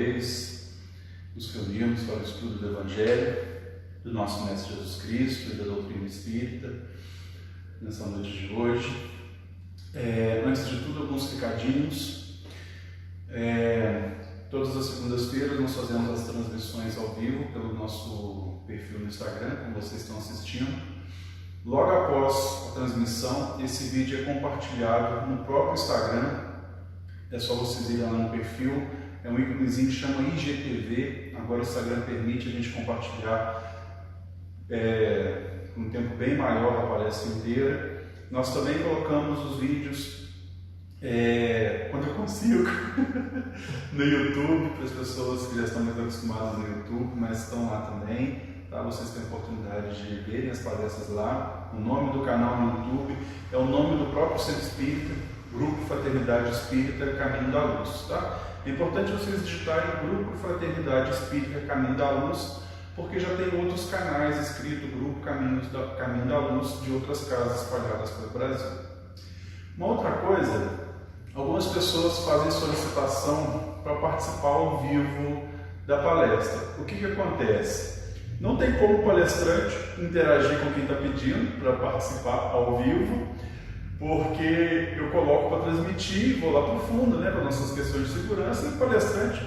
vez nos reunirmos para o estudo do Evangelho, do nosso Mestre Jesus Cristo e da doutrina espírita, nessa noite de hoje. Antes de tudo, alguns recadinhos. Todas as segundas-feiras nós fazemos as transmissões ao vivo pelo nosso perfil no Instagram, como vocês estão assistindo. Logo após a transmissão, esse vídeo é compartilhado no próprio Instagram. É só vocês irem lá no perfil, é um íconezinho que chama IGTV. Agora o Instagram permite a gente compartilhar um tempo bem maior da palestra inteira. Nós também colocamos os vídeos quando eu consigo no YouTube, para as pessoas que já estão muito acostumadas no YouTube, mas estão lá também. Tá? Vocês têm a oportunidade de verem as palestras lá. O nome do canal no YouTube é o nome do próprio Centro Espírita, Grupo Fraternidade Espírita Caminho da Luz. Tá? É importante vocês digitarem Grupo Fraternidade Espírita Caminho da Luz, porque já tem outros canais escritos Grupo Caminho da Luz de outras casas espalhadas pelo Brasil. Uma outra coisa, algumas pessoas fazem solicitação para participar ao vivo da palestra. O que acontece? Não tem como o palestrante interagir com quem está pedindo para participar ao vivo, porque eu coloco para transmitir, vou lá para o fundo, para nossas questões de segurança, e o palestrante,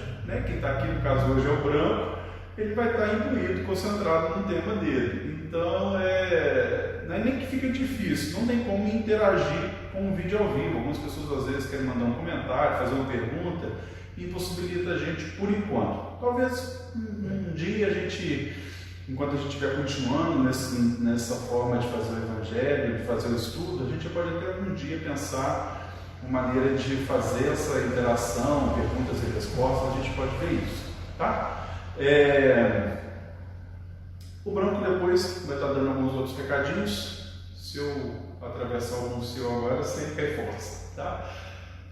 quem está aqui no caso hoje é o Branco, ele vai estar imbuído, concentrado no tema dele. Então, não é nem que fica difícil, não tem como interagir com o vídeo ao vivo. Algumas pessoas às vezes querem mandar um comentário, fazer uma pergunta, e impossibilita a gente por enquanto. Talvez um dia a gente, enquanto a gente estiver continuando nessa forma de fazer o Evangelho, de fazer o estudo, a gente pode até um dia pensar uma maneira de fazer essa interação, perguntas e respostas, a gente pode ver isso, tá? O Branco depois vai estar dando alguns outros recadinhos. Se eu atravessar algum seu agora, sem reforça, tá?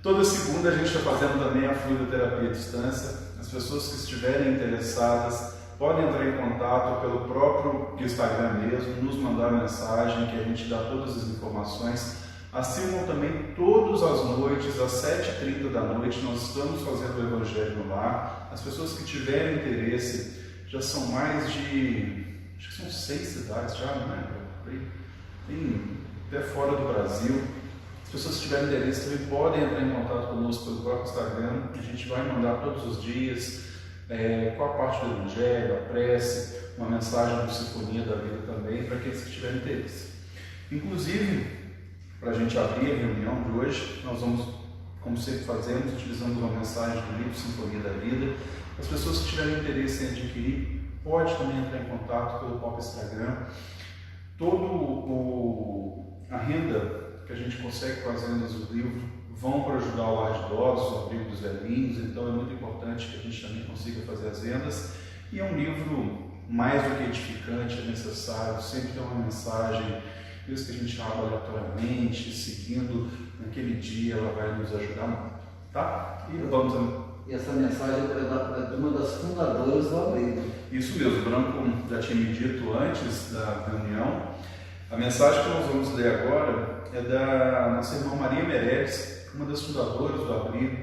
Toda segunda a gente está fazendo também a fluidoterapia à distância. As pessoas que estiverem interessadas podem entrar em contato pelo próprio Instagram mesmo, nos mandar mensagem que a gente dá todas as informações. Assim como também todas as noites, às 7h30 da noite, nós estamos fazendo o Evangelho no Lar. As pessoas que tiverem interesse, já são mais de, acho que são 6 cidades já, não é? Tem até fora do Brasil. As pessoas que tiverem interesse também podem entrar em contato conosco pelo próprio Instagram. A gente vai mandar todos os dias qual a parte do Evangelho, a prece, uma mensagem do Sinfonia da Vida também, para aqueles que tiverem interesse. Inclusive, para a gente abrir a reunião de hoje, nós vamos, como sempre fazemos, utilizando uma mensagem do livro Sinfonia da Vida. As pessoas que tiverem interesse em adquirir, pode também entrar em contato pelo próprio Instagram. A renda que a gente consegue com as vendas do livro vão para ajudar o lar de idosos, o abrigo dos velhinhos, então é muito importante que a gente também consiga fazer as vendas. E é um livro mais do que edificante, é necessário, sempre tem uma mensagem, isso que a gente abre aleatoriamente, seguindo, naquele dia ela vai nos ajudar muito, tá? E essa mensagem é de uma das fundadoras do abrigo. Isso mesmo, o Branco já tinha me dito antes da reunião. A mensagem que nós vamos ler agora é da nossa irmã Maria Meirelles, uma das fundadoras do abrigo,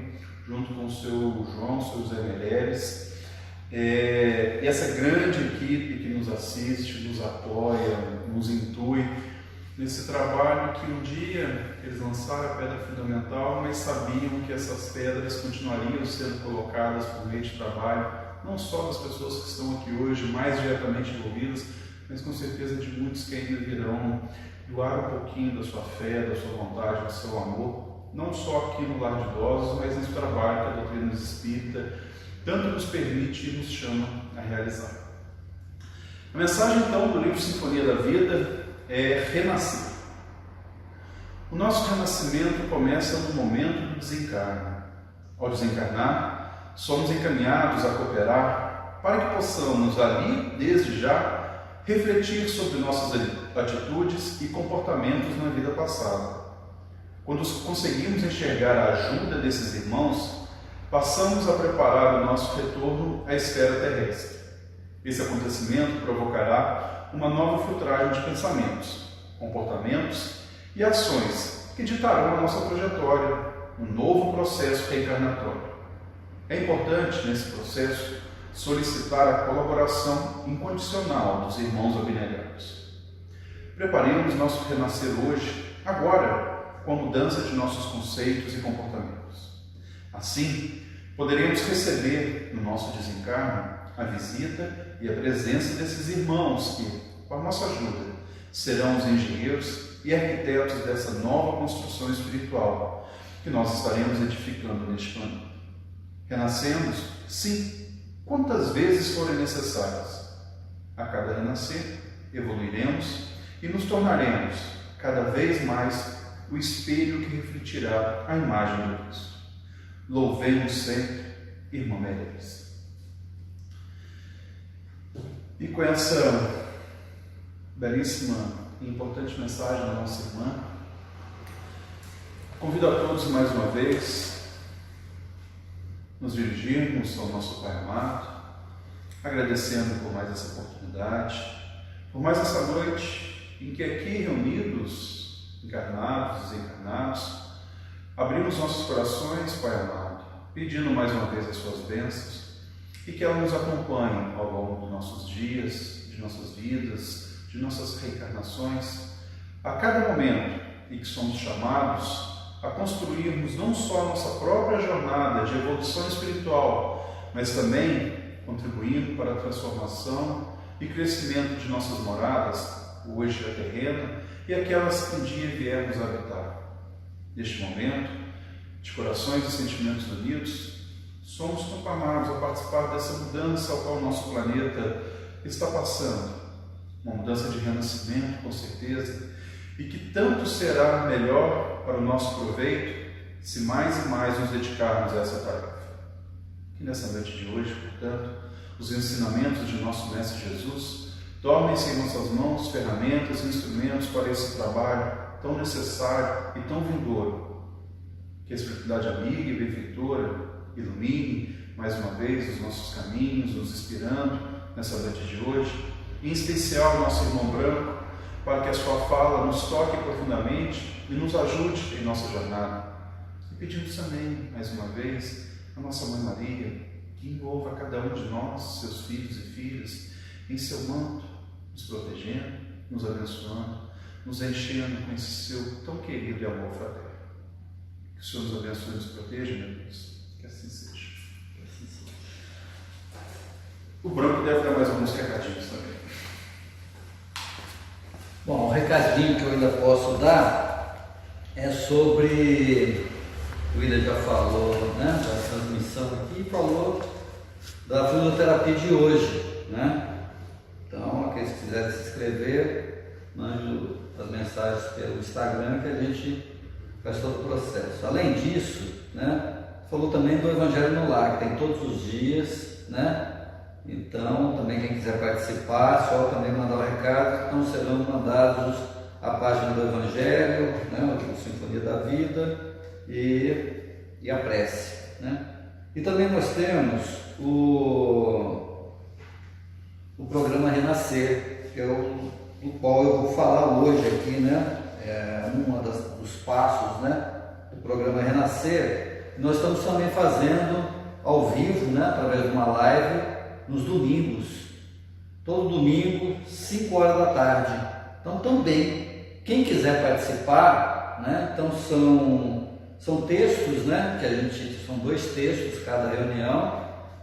junto com o seu João, o seu Zé Meirelles. E essa grande equipe que nos assiste, nos apoia, nos intui nesse trabalho que um dia eles lançaram a pedra fundamental, mas sabiam que essas pedras continuariam sendo colocadas por meio de trabalho, não só das pessoas que estão aqui hoje, mais diretamente envolvidas, mas com certeza de muitos que ainda virão doar um pouquinho da sua fé, da sua vontade, do seu amor, não só aqui no Lar de Idosos, mas nesse trabalho que a doutrina espírita tanto nos permite e nos chama a realizar. A mensagem então do livro Sinfonia da Vida é renascer. O nosso renascimento começa no momento do desencarne. Ao desencarnar, somos encaminhados a cooperar para que possamos ali, desde já, refletir sobre nossas atitudes e comportamentos na vida passada. Quando conseguimos enxergar a ajuda desses irmãos, passamos a preparar o nosso retorno à esfera terrestre. Esse acontecimento provocará uma nova filtragem de pensamentos, comportamentos e ações que ditarão a nossa trajetória, um novo processo reencarnatório. É importante, nesse processo, solicitar a colaboração incondicional dos irmãos abnegados. Preparemos nosso renascer hoje, agora, com a mudança de nossos conceitos e comportamentos. Assim, poderemos receber, no nosso desencarne, a visita e a presença desses irmãos que, com a nossa ajuda, serão os engenheiros e arquitetos dessa nova construção espiritual que nós estaremos edificando neste planeta. Renascemos, sim, quantas vezes forem necessárias. A cada renascer, evoluiremos e nos tornaremos cada vez mais o espelho que refletirá a imagem do Cristo. Louvemos sempre, irmã Meirelles. E com essa belíssima e importante mensagem da nossa irmã, convido a todos mais uma vez nos dirigirmos ao nosso Pai amado, agradecendo por mais essa oportunidade, por mais essa noite em que aqui reunidos, encarnados, desencarnados, abrimos nossos corações, Pai amado, pedindo mais uma vez as suas bênçãos e que ela nos acompanhe ao longo dos nossos dias, de nossas vidas, de nossas reencarnações, a cada momento em que somos chamados a construirmos não só a nossa própria jornada de evolução espiritual, mas também contribuindo para a transformação e crescimento de nossas moradas, hoje a terrena, e aquelas que um dia viermos a habitar. Neste momento, de corações e sentimentos unidos, somos conclamados a participar dessa mudança ao qual o nosso planeta está passando. Uma mudança de renascimento, com certeza, e que tanto será melhor para o nosso proveito se mais e mais nos dedicarmos a essa tarefa. Que nessa noite de hoje, portanto, os ensinamentos de nosso Mestre Jesus tornem-se em nossas mãos ferramentas e instrumentos para esse trabalho tão necessário e tão vindouro. Que a espiritualidade amiga e benfeitora ilumine mais uma vez os nossos caminhos, nos inspirando nessa noite de hoje, em especial o nosso irmão branco, para que a sua fala nos toque profundamente e nos ajude em nossa jornada. E pedimos também, mais uma vez, a nossa Mãe Maria, que envolva cada um de nós, seus filhos e filhas, em seu manto, nos protegendo, nos abençoando, nos enchendo com esse seu tão querido e amor fraterno. Que o Senhor nos abençoe e nos proteja, meu Deus. Que assim seja. Que assim seja. O branco deve dar mais alguns recadinhos também. Bom, o recadinho que eu ainda posso dar é sobre, o William já falou, né, da transmissão aqui, e falou da fluidoterapia de hoje, né? Então, aqueles que quiserem se inscrever, mande as mensagens pelo Instagram que a gente faz todo o processo. Além disso, né, falou também do Evangelho no Lar, que tem todos os dias, né? Então, também quem quiser participar, só também mandar o recado, então serão mandados a página do Evangelho, né, a Sinfonia da Vida e a prece, né? E também nós temos o programa Renascer, que é o qual eu vou falar hoje aqui, né? É dos passos, né, do programa Renascer. Nós estamos também fazendo ao vivo, né, através de uma live, nos domingos, todo domingo, 5 horas da tarde. Então também, quem quiser participar, né, então são textos, né, são 2 textos cada reunião,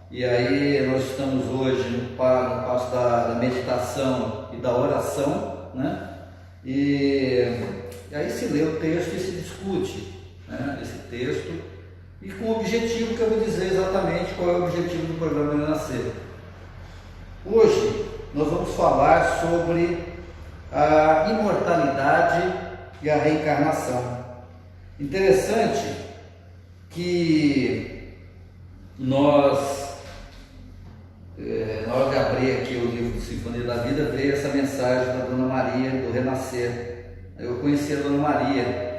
e aí nós estamos hoje no passo da meditação e da oração, né, e aí se lê o texto e se discute, né, esse texto, e com o objetivo que eu vou dizer exatamente qual é o objetivo do programa Renascer. Hoje nós vamos falar sobre a imortalidade e a reencarnação. Interessante que nós, na hora de abrir aqui o livro do Sinfonia da Vida, veio essa mensagem da Dona Maria do Renascer. Eu conheci a Dona Maria.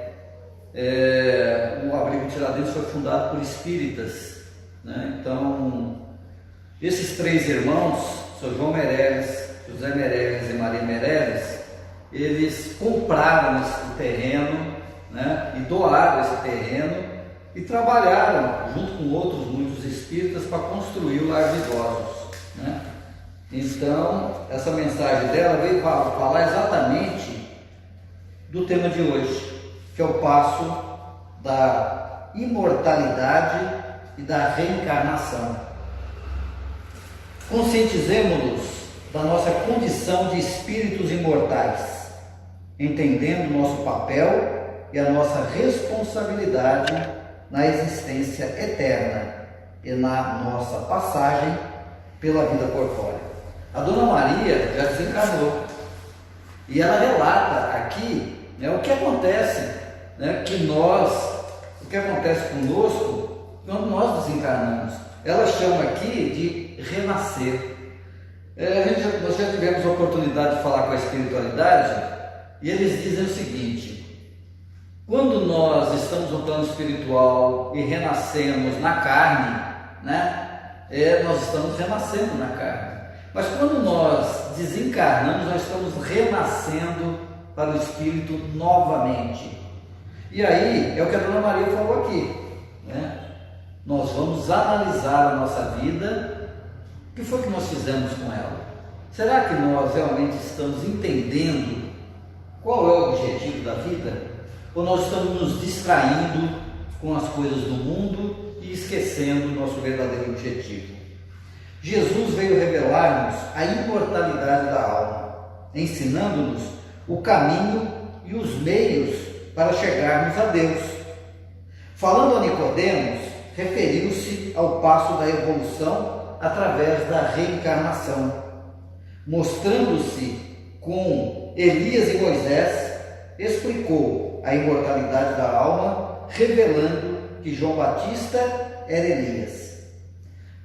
O Abrigo Tiradentes foi fundado por espíritas, né? Então, esses 3 irmãos, Sr. João Meirelles, José Meirelles e Maria Meirelles, eles compraram esse terreno, né, e doaram esse terreno e trabalharam junto com outros muitos espíritas para construir o lar de idosos, né? Então, essa mensagem dela veio falar exatamente do tema de hoje, que é o passo da imortalidade e da reencarnação. Conscientizemo-nos da nossa condição de espíritos imortais, entendendo o nosso papel e a nossa responsabilidade na existência eterna e na nossa passagem pela vida corpórea. A Dona Maria já desencarnou e ela relata aqui, né, o que acontece, né, o que acontece conosco quando nós desencarnamos. Ela chama aqui de renascer. Nós já tivemos a oportunidade de falar com a espiritualidade e eles dizem o seguinte: quando nós estamos no plano espiritual e renascemos na carne, né, nós estamos renascendo na carne. Mas quando nós desencarnamos, nós estamos renascendo para o espírito novamente. E aí é o que a Dona Maria falou aqui, né? Nós vamos analisar a nossa vida. O que foi que nós fizemos com ela? Será que nós realmente estamos entendendo qual é o objetivo da vida? Ou nós estamos nos distraindo com as coisas do mundo e esquecendo o nosso verdadeiro objetivo? Jesus veio revelar-nos a imortalidade da alma, ensinando-nos o caminho e os meios para chegarmos a Deus. Falando a Nicodemos, referiu-se ao passo da evolução através da reencarnação, mostrando-se com Elias e Moisés, explicou a imortalidade da alma, revelando que João Batista era Elias.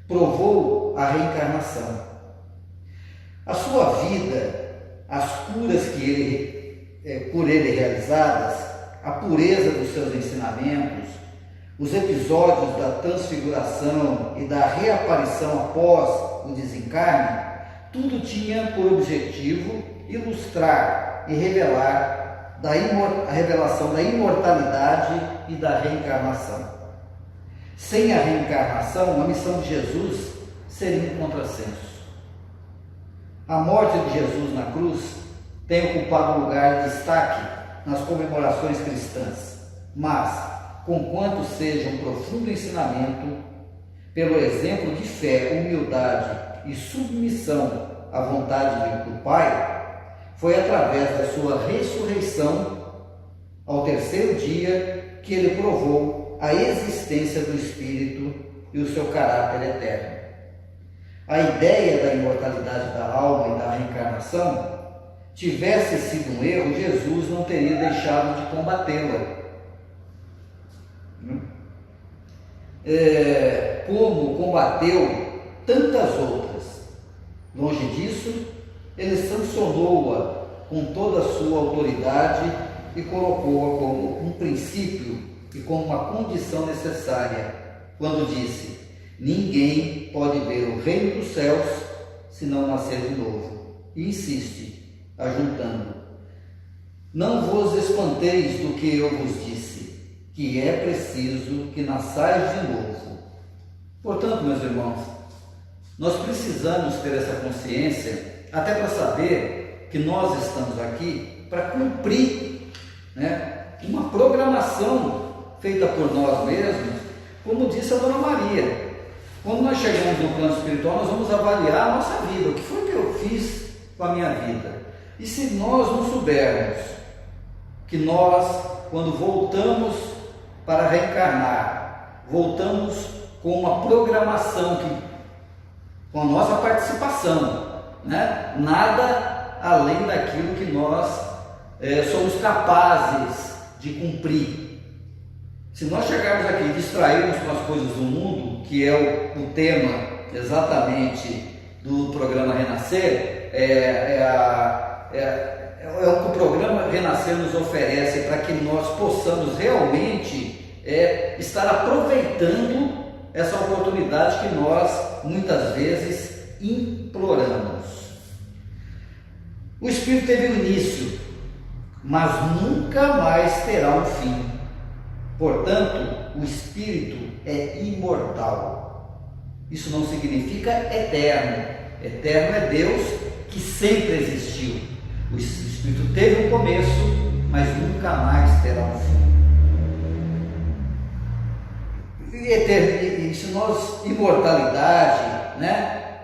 Provou a reencarnação. A sua vida, as curas por ele realizadas, a pureza dos seus ensinamentos, os episódios da transfiguração e da reaparição após o desencarne, tudo tinha por objetivo ilustrar e revelar a revelação da imortalidade e da reencarnação. Sem a reencarnação, a missão de Jesus seria um contrassenso. A morte de Jesus na cruz tem ocupado lugar de destaque nas comemorações cristãs, mas, conquanto seja um profundo ensinamento, pelo exemplo de fé, humildade e submissão à vontade do Pai, foi através da sua ressurreição ao terceiro dia que ele provou a existência do Espírito e o seu caráter eterno. A ideia da imortalidade da alma e da reencarnação tivesse sido um erro, Jesus não teria deixado de combatê-la. Como combateu tantas outras. Longe disso, ele sancionou-a com toda a sua autoridade e colocou-a como um princípio e como uma condição necessária, quando disse: ninguém pode ver o reino dos céus se não nascer de novo. E insiste, ajuntando: não vos espanteis do que eu vos disse, que é preciso que nasçais de novo. Portanto, meus irmãos, nós precisamos ter essa consciência, até para saber que nós estamos aqui para cumprir, né, uma programação feita por nós mesmos, como disse a Dona Maria. Quando nós chegamos no plano espiritual, nós vamos avaliar a nossa vida. O que foi que eu fiz com a minha vida? E se nós não soubermos que nós, quando voltamos para reencarnar, voltamos com uma programação, com a nossa participação, né? Nada além daquilo que nós somos capazes de cumprir. Se nós chegarmos aqui e distrairmos com as coisas do mundo, que é o tema exatamente do programa Renascer, o que o programa Renascer nos oferece para que nós possamos realmente estar aproveitando essa oportunidade que nós muitas vezes imploramos. O Espírito teve um início, mas nunca mais terá um fim. Portanto, o espírito é imortal. Isso não significa eterno. Eterno é Deus que sempre existiu. O espírito teve um começo, mas nunca mais terá um fim. E se nós, imortalidade, né,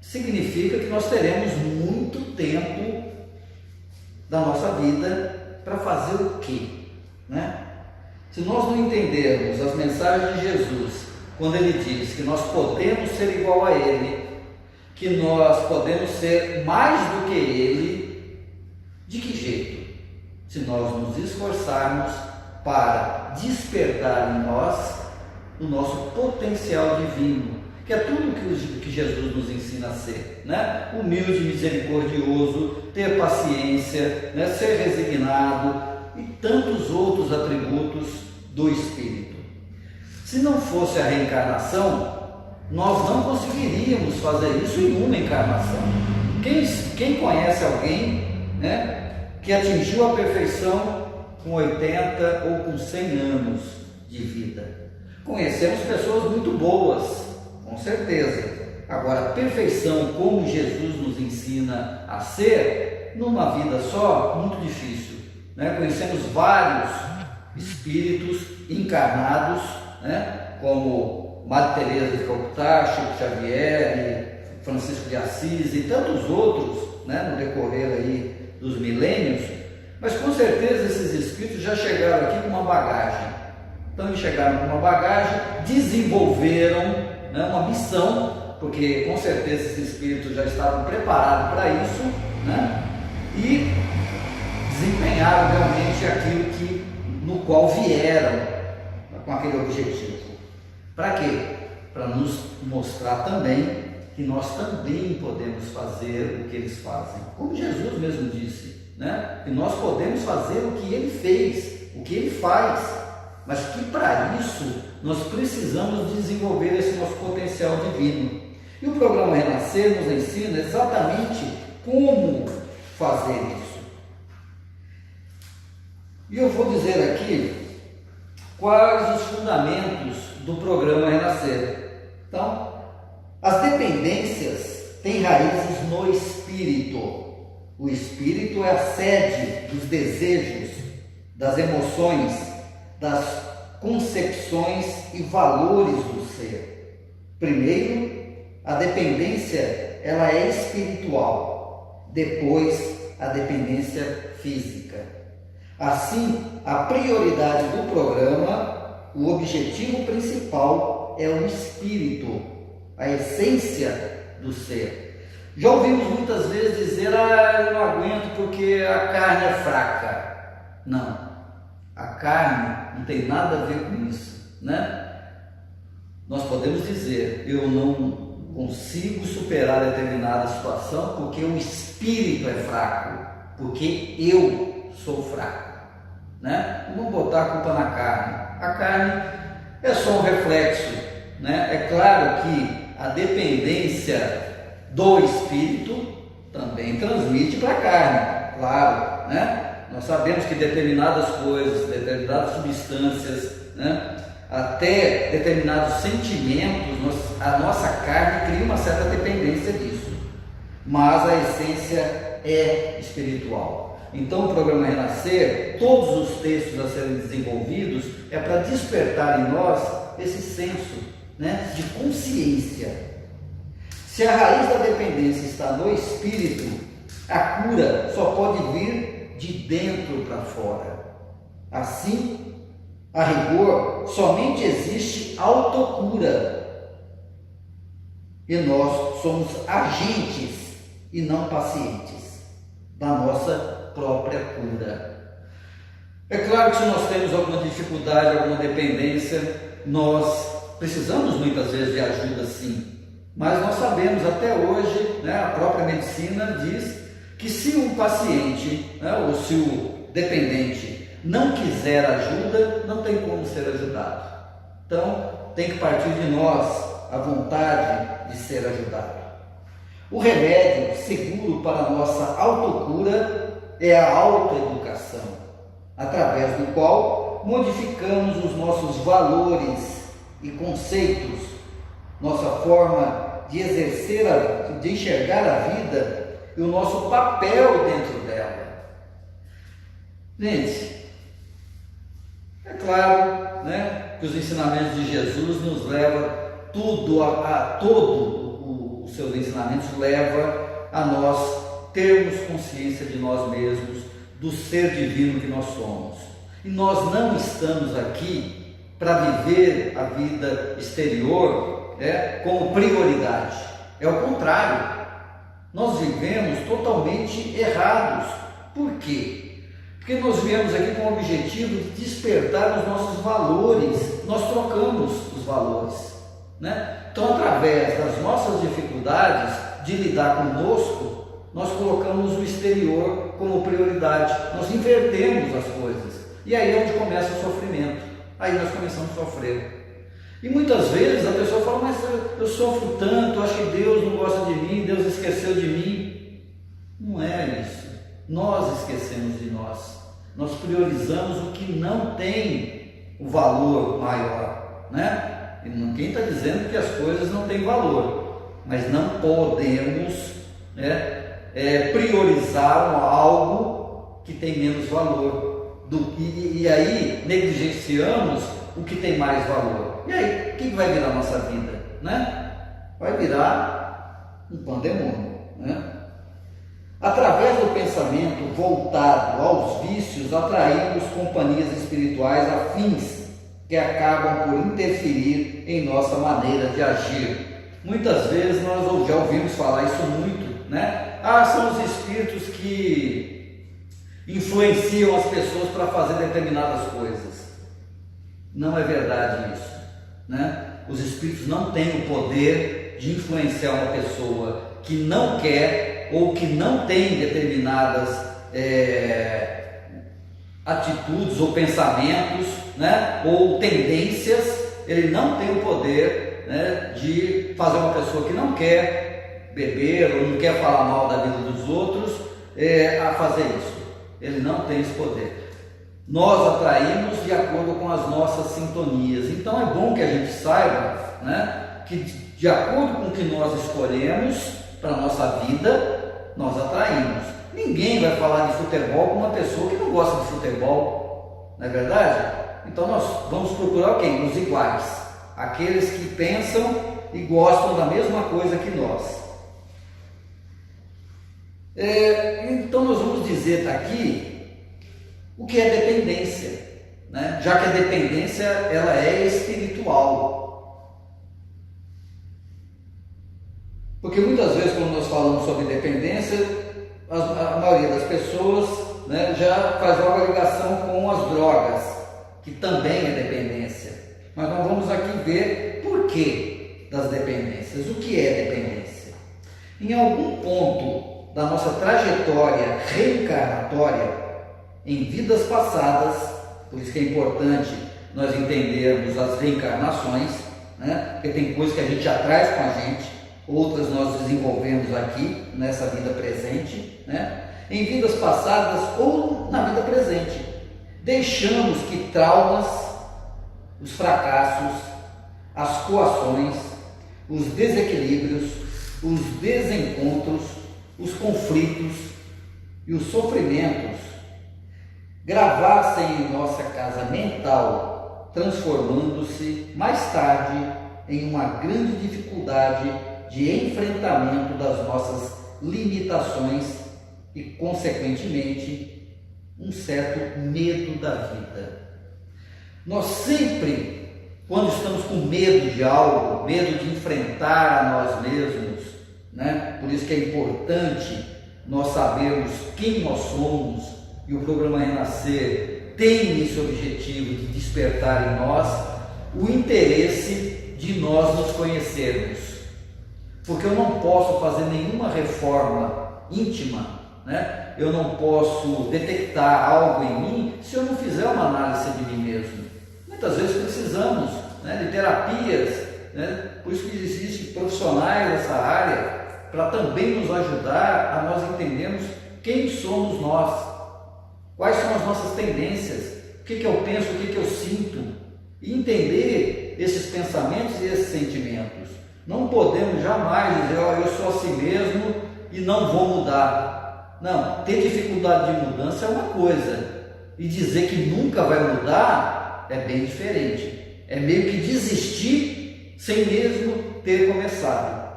significa que nós teremos muito tempo da nossa vida para fazer o quê? Né? Se nós não entendermos as mensagens de Jesus, quando ele diz que nós podemos ser igual a ele, que nós podemos ser mais do que ele, de que jeito? Se nós nos esforçarmos para despertar em nós o nosso potencial divino, que é tudo que Jesus nos ensina a ser, né? Humilde, misericordioso, ter paciência, né? Ser resignado e tantos outros atributos do Espírito. Se não fosse a reencarnação, nós não conseguiríamos fazer isso em uma encarnação. Quem conhece alguém, né, que atingiu a perfeição com 80 ou com 100 anos de vida? Conhecemos pessoas muito boas, com certeza. Agora, a perfeição como Jesus nos ensina a ser, numa vida só, muito difícil, né? Conhecemos vários espíritos encarnados, né? Como Madre Teresa de Calcutá, Chico Xavier, Francisco de Assis e tantos outros, né? No decorrer aí dos milênios, mas com certeza esses espíritos já chegaram aqui com uma bagagem. Então eles chegaram com uma bagagem, desenvolveram, né, uma missão, porque com certeza esses espíritos já estavam preparados para isso, né, e desempenharam realmente aquilo no qual vieram, com aquele objetivo. Para quê? Para nos mostrar também que nós também podemos fazer o que eles fazem, como Jesus mesmo disse, né? Que nós podemos fazer o que ele fez, o que ele faz, mas que para isso nós precisamos desenvolver esse nosso potencial divino. E o programa Renascer nos ensina exatamente como fazer isso. E eu vou dizer aqui quais os fundamentos do programa Renascer. Então, as dependências têm raízes no espírito. O espírito é a sede dos desejos, das emoções, das concepções e valores do ser. Primeiro, a dependência ela é espiritual, depois a dependência física. Assim, a prioridade do programa, o objetivo principal é o espírito, a essência do ser. Já ouvimos muitas vezes dizer, eu não aguento porque a carne é fraca. Não, a carne não tem nada a ver com isso, né? Nós podemos dizer, eu não consigo superar determinada situação porque o espírito é fraco, porque eu sou fraco, né? Não vamos botar a culpa na carne. A carne é só um reflexo, né? É claro que a dependência do espírito também transmite para a carne, claro, né? Nós sabemos que determinadas coisas, determinadas substâncias, né? Até determinados sentimentos, a nossa carne cria uma certa dependência disso, mas a essência é espiritual. Então o programa Renascer, todos os textos a serem desenvolvidos é para despertar em nós esse senso, né, de consciência. Se a raiz da dependência está no espírito, a cura só pode vir de dentro para fora. Assim, a rigor, somente existe autocura. E nós somos agentes e não pacientes da nossa própria cura. É claro que se nós temos alguma dificuldade, alguma dependência, nós precisamos muitas vezes de ajuda, sim. Mas nós sabemos até hoje, né, a própria medicina diz que se um paciente, né, ou se o dependente não quiser ajuda, não tem como ser ajudado. Então, tem que partir de nós a vontade de ser ajudado. O remédio seguro para a nossa autocura é a autoeducação, através do qual modificamos os nossos valores e conceitos, nossa forma de exercer, de enxergar a vida e o nosso papel dentro dela. Gente, é claro, né, que os ensinamentos de Jesus nos levam os seus ensinamentos leva a nós termos consciência de nós mesmos, do ser divino que nós somos. E nós não estamos aqui para viver a vida exterior, como prioridade. É o contrário. Nós vivemos totalmente errados. Por quê? Porque nós viemos aqui com o objetivo de despertar os nossos valores. Nós trocamos os valores, né? Então, através das nossas dificuldades de lidar conosco, nós colocamos o exterior como prioridade. Nós invertemos as coisas. E aí é onde começa o sofrimento. Aí nós começamos a sofrer. E muitas vezes a pessoa fala, mas eu sofro tanto, acho que Deus não gosta de mim, Deus esqueceu de mim. Não é isso. Nós esquecemos de nós. Nós priorizamos o que não tem o valor maior, né? E ninguém está dizendo que as coisas não têm valor, mas não podemos, priorizar algo que tem menos valor. E aí negligenciamos o que tem mais valor. E aí, o que vai virar a nossa vida? Né? Vai virar um pandemônio, né? Através do pensamento voltado aos vícios, atraímos companhias espirituais afins que acabam por interferir em nossa maneira de agir. Muitas vezes nós já ouvimos falar isso muito, né? São os espíritos que influenciam as pessoas para fazer determinadas coisas. Não é verdade isso, né? Os espíritos não têm o poder de influenciar uma pessoa que não quer ou que não tem determinadas atitudes ou pensamentos, né, ou tendências. Ele não tem o poder, né, de fazer uma pessoa que não quer beber ou não quer falar mal da vida dos outros a fazer isso. Ele não tem esse poder. Nós atraímos de acordo com as nossas sintonias. Então é bom que a gente saiba, né, que de acordo com o que nós escolhemos para a nossa vida, nós atraímos. Ninguém vai falar de futebol com uma pessoa que não gosta de futebol, não é verdade? Então nós vamos procurar quem? Os iguais, aqueles que pensam e gostam da mesma coisa que nós. Então nós vamos dizer aqui o que é dependência, né? Já que a dependência ela é espiritual. Porque muitas vezes quando nós falamos sobre dependência, a maioria das pessoas, né, já faz logo a ligação com as drogas, que também é dependência. Mas nós vamos aqui ver por que das dependências, o que é dependência. Em algum ponto da nossa trajetória reencarnatória, em vidas passadas, por isso que é importante nós entendermos as reencarnações, né, porque tem coisas que a gente já traz com a gente, outras nós desenvolvemos aqui nessa vida presente, né? Em vidas passadas ou na vida presente, deixamos que traumas, os fracassos, as coações, os desequilíbrios, os desencontros, os conflitos e os sofrimentos gravassem em nossa casa mental, transformando-se mais tarde em uma grande dificuldade de enfrentamento das nossas limitações e, consequentemente, um certo medo da vida. Nós sempre, quando estamos com medo de algo, medo de enfrentar a nós mesmos, né? Por isso que é importante nós sabermos quem nós somos, e o programa Renascer tem esse objetivo de despertar em nós o interesse de nós nos conhecermos. Porque eu não posso fazer nenhuma reforma íntima, né? Eu não posso detectar algo em mim se eu não fizer uma análise de mim mesmo. Muitas vezes precisamos, né, de terapias, né? Por isso que existem profissionais nessa área para também nos ajudar a nós entendermos quem somos nós, quais são as nossas tendências, que eu penso, o que eu sinto, e entender esses pensamentos e esses sentimentos. Não podemos jamais dizer, eu sou assim mesmo e não vou mudar. Não, ter dificuldade de mudança é uma coisa, e dizer que nunca vai mudar é bem diferente. É meio que desistir sem mesmo ter começado,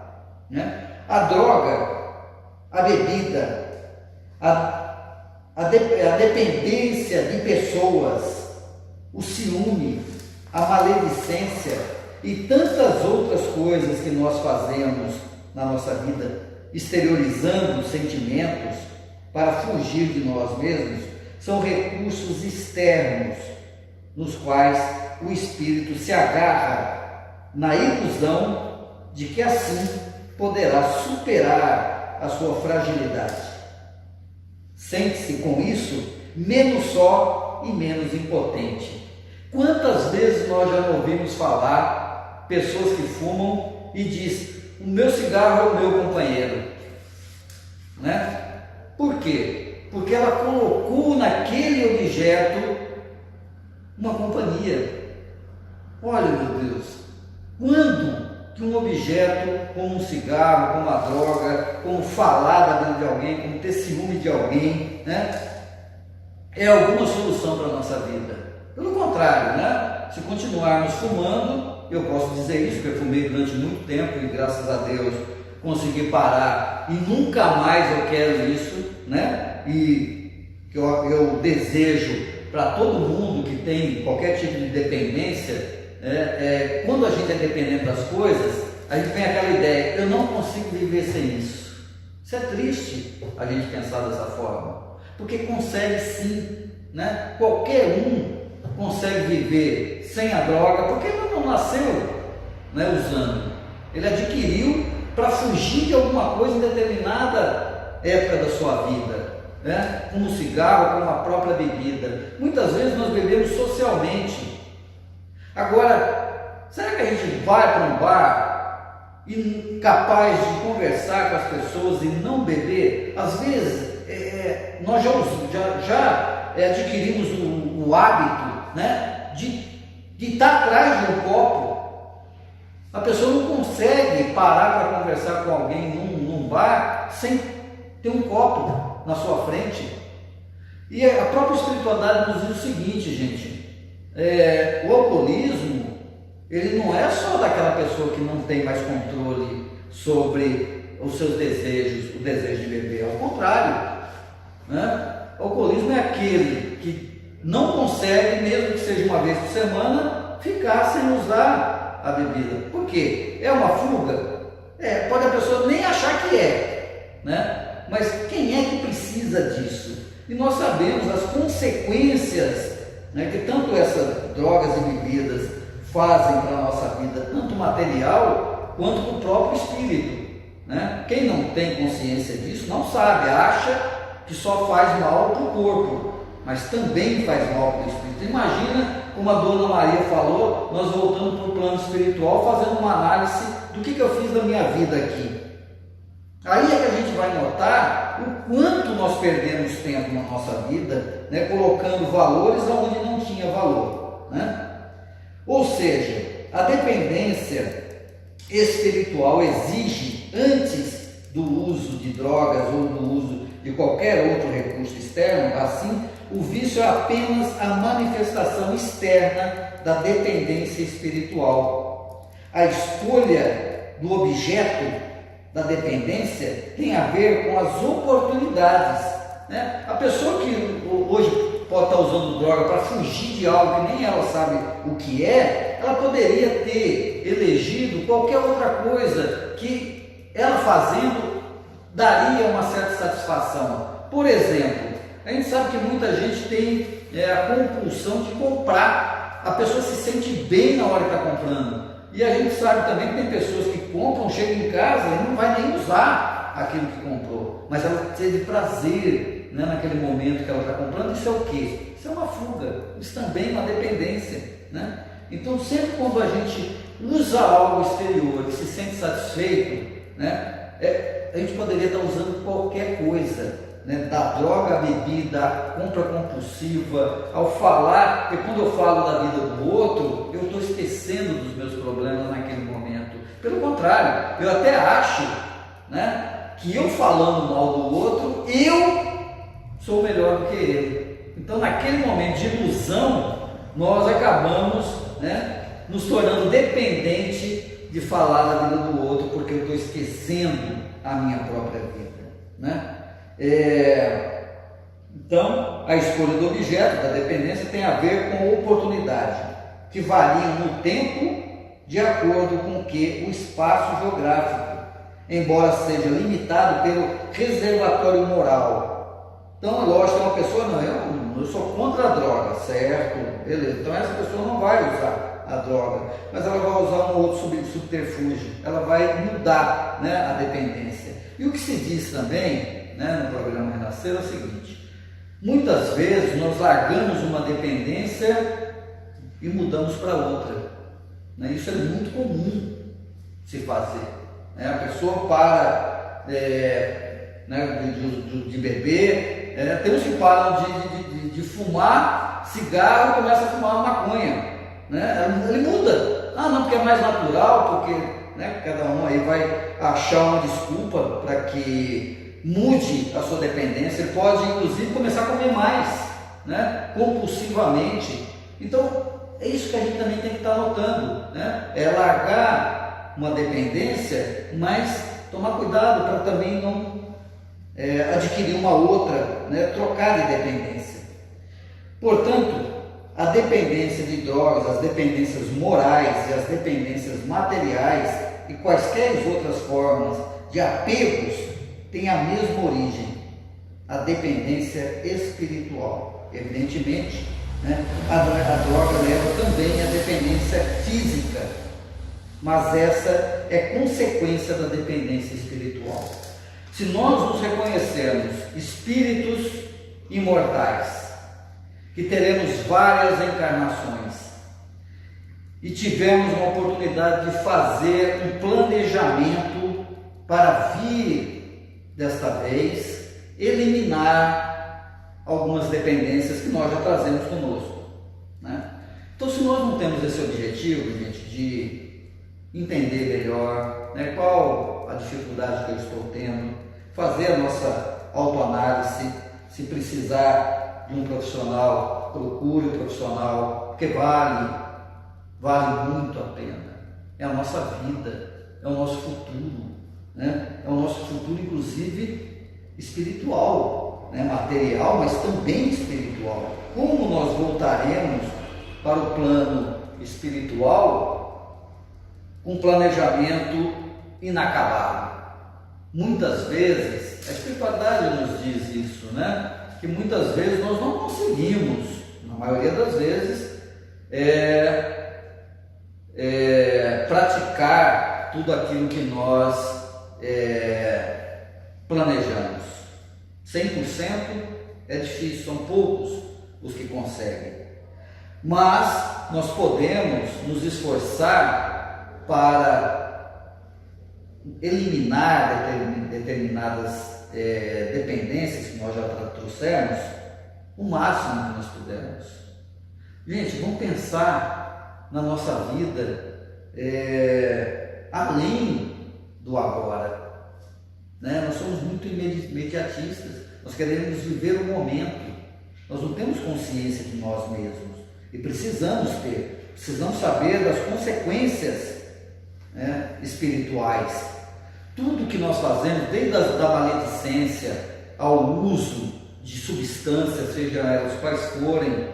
né? A droga, a bebida, a dependência de pessoas, o ciúme, a maledicência e tantas outras coisas que nós fazemos na nossa vida, exteriorizando sentimentos para fugir de nós mesmos, são recursos externos nos quais o espírito se agarra na ilusão de que assim poderá superar a sua fragilidade. Sente-se com isso menos só e menos impotente. Quantas vezes nós já ouvimos falar pessoas que fumam e diz: o meu cigarro é o meu companheiro, né? Por quê? Porque ela colocou naquele objeto uma companhia. Olha, meu Deus, quando que um objeto como um cigarro, como a droga, como falar da vida de alguém, como ter ciúme de alguém, né, é alguma solução para a nossa vida? Pelo contrário, né? Se continuarmos fumando, eu posso dizer isso, porque eu fumei durante muito tempo e graças a Deus consegui parar e nunca mais eu quero isso, né? E eu desejo para todo mundo que tem qualquer tipo de dependência, quando a gente é dependente das coisas, a gente tem aquela ideia: eu não consigo viver sem isso. Isso é triste a gente pensar dessa forma, porque consegue sim, né? Qualquer um consegue viver sem a droga, porque ele não nasceu, né, usando. Ele adquiriu para fugir de alguma coisa em determinada época da sua vida, né? Como o cigarro, como a própria bebida. Muitas vezes nós bebemos socialmente. Agora, será que a gente vai para um bar e capaz de conversar com as pessoas e não beber? Às vezes nós já adquirimos o hábito, né, de estar atrás de um copo. A pessoa não consegue parar para conversar com alguém num bar sem ter um copo na sua frente. E a própria espiritualidade nos diz o seguinte, gente: o alcoolismo, ele não é só daquela pessoa que não tem mais controle sobre os seus desejos, o desejo de beber. Ao contrário, né? O alcoolismo é aquele que não consegue, mesmo que seja uma vez por semana, ficar sem usar a bebida. Por quê? É uma fuga? Pode a pessoa nem achar que né? Mas quem é que precisa disso? E nós sabemos as consequências, né, que tanto essas drogas e bebidas fazem para a nossa vida, tanto material quanto para o próprio espírito, né? Quem não tem consciência disso não sabe, acha que só faz mal para o corpo, mas também faz mal para o espírito. Imagina, como a Dona Maria falou, nós voltando para o plano espiritual, fazendo uma análise do que eu fiz da minha vida aqui. Aí é que a gente vai notar o quanto nós perdemos tempo na nossa vida, né, colocando valores onde não tinha valor, né? Ou seja, a dependência espiritual exige, antes do uso de drogas ou do uso de qualquer outro recurso externo, assim, o vício é apenas a manifestação externa da dependência espiritual. A escolha do objeto da dependência tem a ver com as oportunidades, né? A pessoa que hoje pode estar usando droga para fugir de algo que nem ela sabe o que ela poderia ter elegido qualquer outra coisa que ela fazendo daria uma certa satisfação. Por exemplo, a gente sabe que muita gente tem a compulsão de comprar. A pessoa se sente bem na hora que está comprando. E a gente sabe também que tem pessoas que compram, chegam em casa e não vai nem usar aquilo que comprou, mas ela teve prazer, né, naquele momento que ela está comprando. Isso é o quê? Isso é uma fuga, isso também é uma dependência, né? Então, sempre quando a gente usa algo exterior e se sente satisfeito, né, a gente poderia estar usando qualquer coisa né, da droga à bebida, à compra compulsiva, ao falar, porque quando eu falo da vida do outro, eu estou esquecendo dos meus problemas naquele momento. Pelo contrário, eu até acho, né, que eu falando mal do outro, eu sou melhor do que ele. Então, naquele momento de ilusão, nós acabamos, né, nos tornando dependente de falar da vida do outro, porque eu estou esquecendo a minha própria vida, né? Então, a escolha do objeto da dependência tem a ver com oportunidade, que variam no tempo de acordo com que o espaço geográfico, embora seja limitado pelo reservatório moral. Então, é lógico que uma pessoa, não, eu sou contra a droga, certo? Beleza, então essa pessoa não vai usar a droga, mas ela vai usar um outro subterfúgio, ela vai mudar, né, a dependência. E o que se diz também, né, no programa Renascer é o seguinte: muitas vezes nós largamos uma dependência e mudamos para outra, né? Isso é muito comum se fazer, né? A pessoa para né, de beber, tem uns que param de fumar cigarro e começam a fumar maconha, né? Ele muda, não, porque é mais natural, porque, né, cada um aí vai achar uma desculpa para que mude a sua dependência. Ele pode inclusive começar a comer mais, né, compulsivamente. Então é isso que a gente também tem que estar notando, né? É largar uma dependência, mas tomar cuidado para também não adquirir uma outra, né, trocar de dependência. Portanto, a dependência de drogas, as dependências morais e as dependências materiais e quaisquer outras formas de apegos têm a mesma origem, a dependência espiritual. Evidentemente, né, a droga leva também à dependência física, mas essa é consequência da dependência espiritual. Se nós nos reconhecermos espíritos imortais, que teremos várias encarnações, e tivemos uma oportunidade de fazer um planejamento para vir, desta vez, eliminar algumas dependências que nós já trazemos conosco, né? Então, se nós não temos esse objetivo, gente, de entender melhor, né, qual a dificuldade que eu estou tendo, fazer a nossa autoanálise, se precisar de um profissional, procure um profissional, porque vale muito a pena. É a nossa vida, é o nosso futuro, né? É o nosso futuro, inclusive espiritual, né? Material, mas também espiritual. Como nós voltaremos para o plano espiritual com planejamento inacabado? Muitas vezes, a espiritualidade nos diz isso, né? Que muitas vezes nós não conseguimos, na maioria das vezes, praticar tudo aquilo que nós planejamos. 100% é difícil, são poucos os que conseguem. Mas nós podemos nos esforçar para eliminar determinadas dependências que nós já trouxemos, o máximo que nós pudermos. Gente, vamos pensar na nossa vida além do agora, né? Nós somos muito imediatistas, nós queremos viver o momento, nós não temos consciência de nós mesmos e precisamos saber das consequências, né, espirituais. Tudo que nós fazemos, desde da maledicência ao uso de substâncias, seja elas quais forem,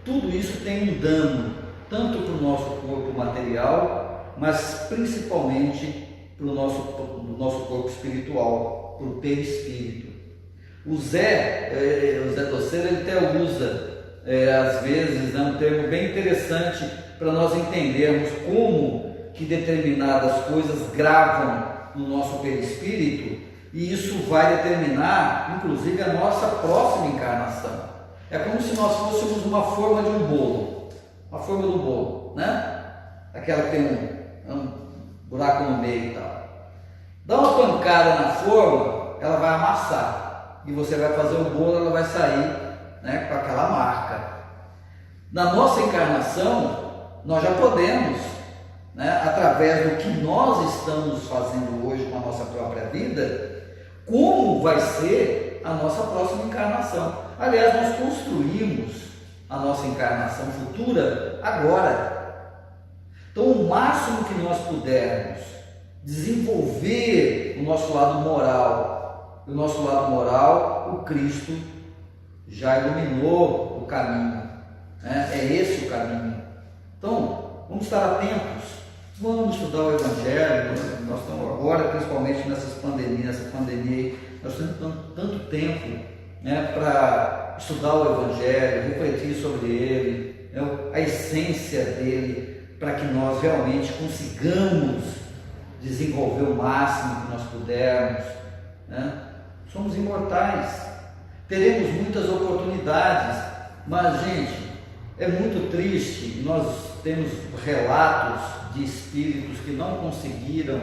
tudo isso tem um dano, tanto para o nosso corpo material, mas principalmente para o nosso corpo espiritual, para o perispírito. O Zé Doceira, ele até usa, às vezes, um termo bem interessante para nós entendermos como que determinadas coisas gravam no nosso perispírito, e isso vai determinar, inclusive, a nossa próxima encarnação. É como se nós fôssemos uma forma de um bolo, uma forma do bolo, né? Aquela que tem um buraco no meio e tal. Dá uma pancada na forma, ela vai amassar. e você vai fazer o bolo, ela vai sair, né, com aquela marca. Na nossa encarnação, nós já podemos, né, através do que nós estamos fazendo hoje com a nossa própria vida, como vai ser a nossa próxima encarnação. Aliás, nós construímos a nossa encarnação futura agora. Então, o máximo que nós pudermos desenvolver o nosso lado moral, o Cristo já iluminou o caminho, né? É esse o caminho. Então, vamos estar atentos, vamos estudar o Evangelho. Nós estamos agora, principalmente nessa pandemia, nós temos tanto tempo, né, para estudar o Evangelho, refletir sobre ele, né, a essência dele, para que nós realmente consigamos desenvolver o máximo que nós pudermos, né? Somos imortais, teremos muitas oportunidades, mas, gente, é muito triste. Nós temos relatos de espíritos que não conseguiram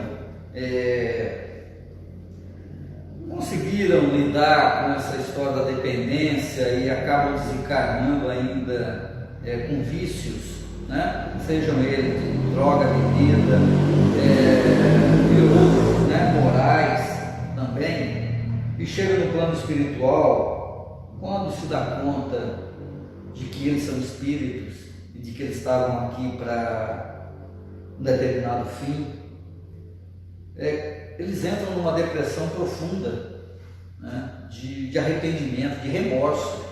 lidar com essa história da dependência e acabam desencarnando ainda com vícios, né? Sejam eles de droga, bebida, e outros, né, morais também, e chega no plano espiritual, quando se dá conta de que eles são espíritos e de que eles estavam aqui para um determinado fim, eles entram numa depressão profunda, né, de arrependimento, de remorso.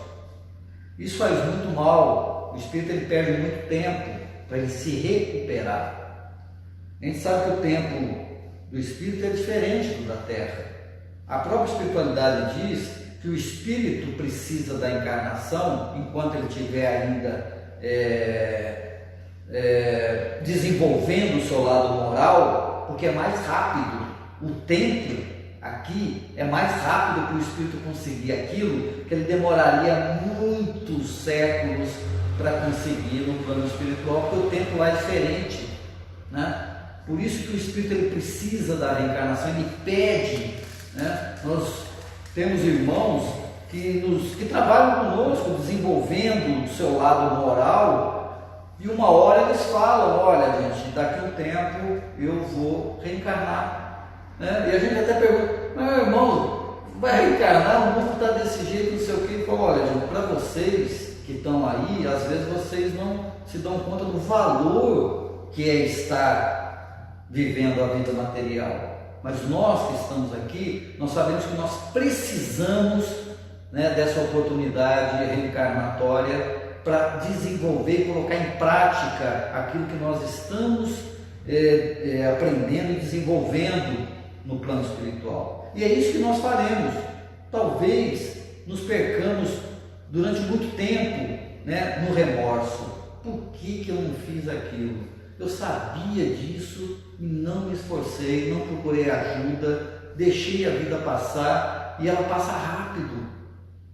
Isso faz muito mal. O espírito ele perde muito tempo para ele se recuperar. A gente sabe que o tempo do espírito é diferente do da terra. A própria espiritualidade diz que o espírito precisa da encarnação enquanto ele estiver ainda desenvolvendo o seu lado moral, porque é mais rápido. O tempo aqui é mais rápido para o espírito conseguir aquilo que ele demoraria muitos séculos para conseguir no plano espiritual, porque o tempo lá é diferente, né? Por isso que o espírito ele precisa da reencarnação, ele pede, né? Nós temos irmãos que trabalham conosco, desenvolvendo o seu lado moral, e uma hora eles falam: olha, gente, daqui a um tempo eu vou reencarnar, né? E a gente até pergunta: meu irmão, vai reencarnar? O mundo está desse jeito, não sei o que. Ele falou: olha, gente, para vocês que estão aí, às vezes vocês não se dão conta do valor que é estar vivendo a vida material. Mas nós que estamos aqui, nós sabemos que nós precisamos, né, dessa oportunidade reencarnatória para desenvolver e colocar em prática aquilo que nós estamos aprendendo e desenvolvendo no plano espiritual. E é isso que nós faremos. Talvez nos percamos durante muito tempo, né, no remorso. Por que eu não fiz aquilo? Eu sabia disso e não me esforcei, não procurei ajuda, deixei a vida passar, e ela passa rápido,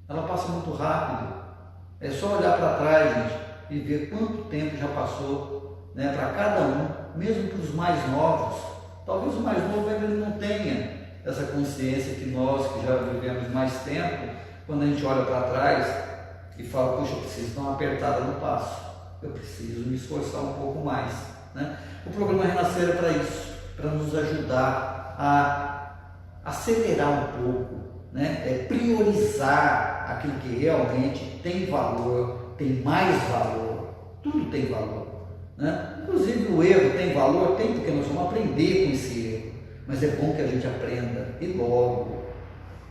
ela passa muito rápido. É só olhar para trás, gente, e ver quanto tempo já passou, né, para cada um, mesmo para os mais novos. Talvez o mais novo ainda não tenha essa consciência que nós, que já vivemos mais tempo, quando a gente olha para trás e fala: puxa, eu preciso dar uma apertada no passo, eu preciso me esforçar um pouco mais, né? O programa Renascer é para isso, para nos ajudar a acelerar um pouco, né? Priorizar aquilo que realmente tem valor, tem mais valor. Tudo tem valor, né? Inclusive o erro tem valor, tem, porque nós vamos aprender com esse erro, mas é bom que a gente aprenda e logo.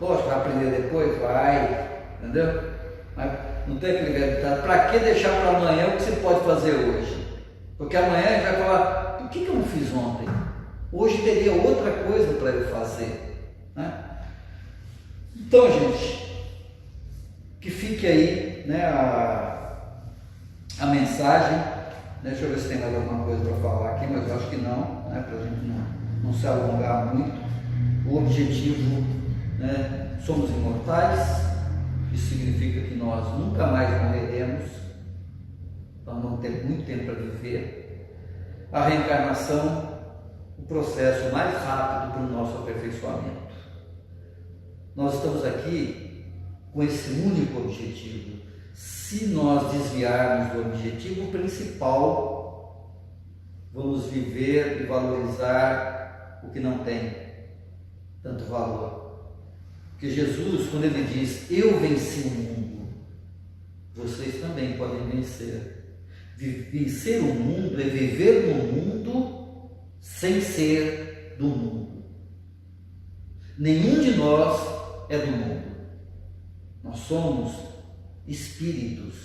Lógico, vai aprender depois? Vai, entendeu? Mas não tem aquele velho ditado: para que deixar para amanhã o que você pode fazer hoje? Porque amanhã a gente vai falar: por que eu não fiz ontem? Hoje teria outra coisa para eu fazer, né? Então, gente, que fique aí, né, a mensagem. Deixa eu ver se tem mais alguma coisa para falar aqui, mas eu acho que não, né, para a gente não se alongar muito. O objetivo, né, somos imortais. Isso significa que nós nunca mais morreremos, então vamos ter muito tempo para viver. A reencarnação, o processo mais rápido para o nosso aperfeiçoamento. Nós estamos aqui com esse único objetivo. Se nós desviarmos do objetivo principal, vamos viver e valorizar o que não tem tanto valor. Porque Jesus, quando ele diz, eu venci o mundo, vocês também podem vencer. Vencer o mundo é viver no mundo sem ser do mundo. Nenhum de nós é do mundo. Nós somos espíritos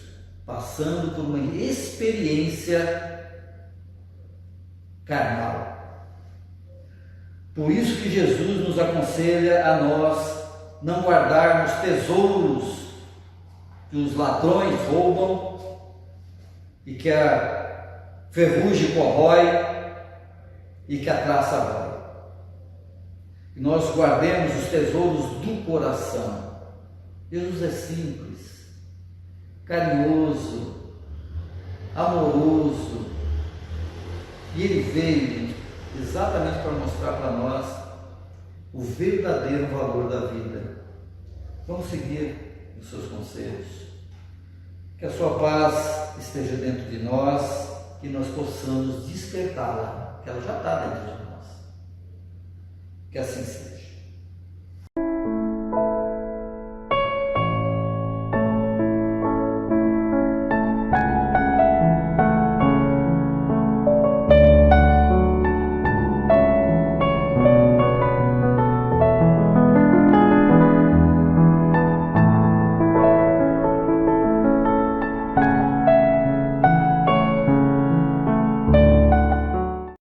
passando por uma experiência carnal. Por isso que Jesus nos aconselha a nós não guardarmos tesouros que os ladrões roubam e que a ferrugem corrói e que a traça rói. Que nós guardemos os tesouros do coração. Jesus é simples, carinhoso, amoroso, e Ele veio exatamente para mostrar para nós o verdadeiro valor da vida. Vamos seguir os seus conselhos. Que a sua paz esteja dentro de nós, que nós possamos despertá-la, que ela já está dentro de nós. Que assim seja.